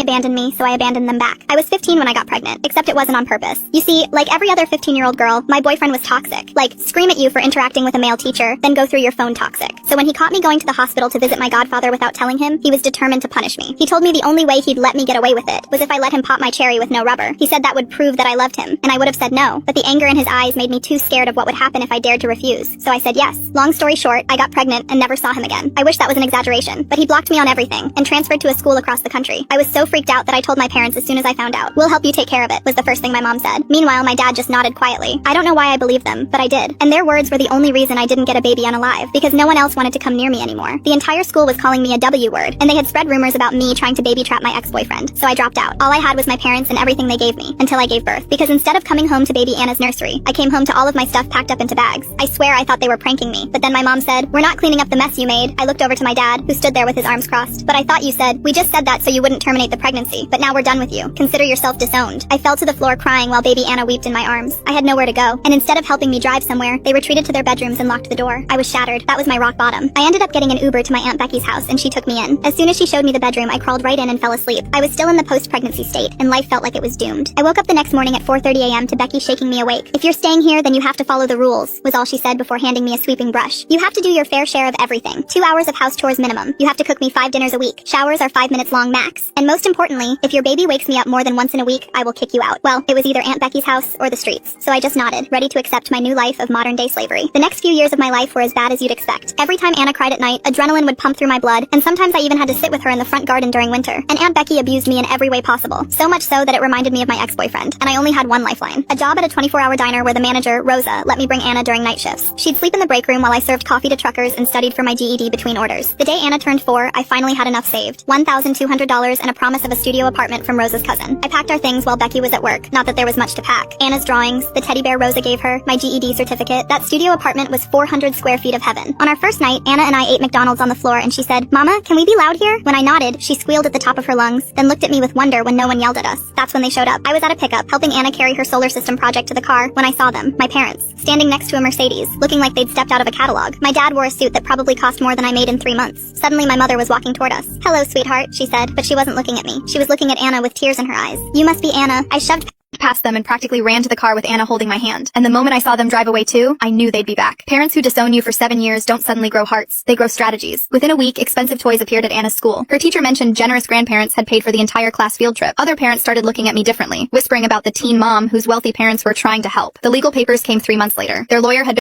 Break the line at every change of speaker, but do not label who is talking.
abandoned me, so I abandoned them back. I was 15 when I got pregnant, except it wasn't on purpose. You see, like every other 15-year-old girl, my boyfriend was toxic. Like, scream at you for interacting with a male teacher, then go through your phone toxic. So when he caught me going to the hospital to visit my godfather without telling him, he was determined to punish me. He told me the only way he'd let me get away with it was if I let him pop my cherry with no rubber. He said that would prove that I loved him, and I would have said no, but the anger in his eyes made me too scared of what would happen if I dared to refuse. So I said yes. Long story short, I got pregnant and never saw him again. I wish that was an exaggeration, but he blocked me on everything and transferred to a school across the country. I was so freaked out that I told my parents as soon as I found out. "We'll help you take care of it," was the first thing my mom said. Meanwhile, my dad just nodded quietly. I don't know why I believed them, but I did. And their words were the only reason I didn't get a baby unalive, because no one else wanted to come near me anymore. The entire school was calling me a W word, and they had spread rumors about me trying to baby trap my ex-boyfriend, so I dropped out. All I had was my parents and everything they gave me, until I gave birth. Because instead of coming home to baby Anna's nursery, I came home to all of my stuff packed up into bags. I swear I thought they were pranking me, but then my mom said, "We're not cleaning up the mess you made." I looked over to my dad, who stood there with his arms crossed. "But I thought you said, we just said that so you wouldn't terminate the pregnancy, but now we're done with you. Consider yourself disowned." I fell to the floor crying while baby Anna wept in my arms. I had nowhere to go, and instead of helping me drive somewhere, they retreated to their bedrooms and locked the door. I was shattered. That was my rock bottom. I ended up getting an Uber to my Aunt Becky's house, and she took me in. As soon as she showed me the bedroom, I crawled right in and fell asleep. I was still in the post-pregnancy state, and life felt like it was doomed. I woke up the next morning at 4:30 a.m. to Becky shaking me awake. "If you're staying here, then you have to follow the rules," was all she said before handing me a sweeping brush. "You have to do your fair share of everything. 2 hours of house chores minimum. You have to cook me 5 dinners a week. Showers are 5 minutes long max. And most importantly, if your baby wakes me up more than once in a week, I will kick you out." Well, it was either Aunt Becky's house or the streets, so I just nodded, ready to accept my new life of modern-day slavery. The next few years of my life were as bad as you'd expect. Every time Anna cried at night, adrenaline would pump through my blood, and sometimes I even had to sit with her in the front garden during winter. And Aunt Becky abused me in every way possible, so much so that it reminded me of my ex-boyfriend, and I only had one lifeline. A job at a 24-hour diner where the manager, Rosa, let me bring Anna during night shifts. She'd sleep in the break room while I served coffee to truckers and studied for my GED between orders. The day Anna turned 4, I finally had enough saved. $1,200 and a promise of a studio apartment from Rosa's cousin. I packed our things while Becky was at work, not that there was much to pack. Anna's drawings, the teddy bear Rosa gave her, my GED certificate. That studio apartment was 400 square feet of heaven. On our first night, Anna and I ate McDonald's on the floor and she said, "Mama, can we be loud here?" When I nodded, she squealed at the top of her lungs, then looked at me with wonder when no one yelled at us. That's when they showed up. I was at a pickup, helping Anna carry her solar system project to the car, when I saw them, my parents, standing next to a Mercedes, looking like they'd stepped out of a catalog. My dad wore a suit that probably cost more than I made in 3 months. Suddenly my mother was walking toward us. "Hello, sweetheart," she said, but she wasn't looking at me. She was looking at Anna with tears in her eyes. "You must be Anna." I shoved past them and practically ran to the car with Anna holding my hand. And the moment I saw them drive away too, I knew they'd be back. Parents who disown you for 7 years don't suddenly grow hearts. They grow strategies. Within a week, expensive toys appeared at Anna's school. Her teacher mentioned generous grandparents had paid for the entire class field trip. Other parents started looking at me differently, whispering about the teen mom whose wealthy parents were trying to help. The legal papers came 3 months later. Their lawyer had been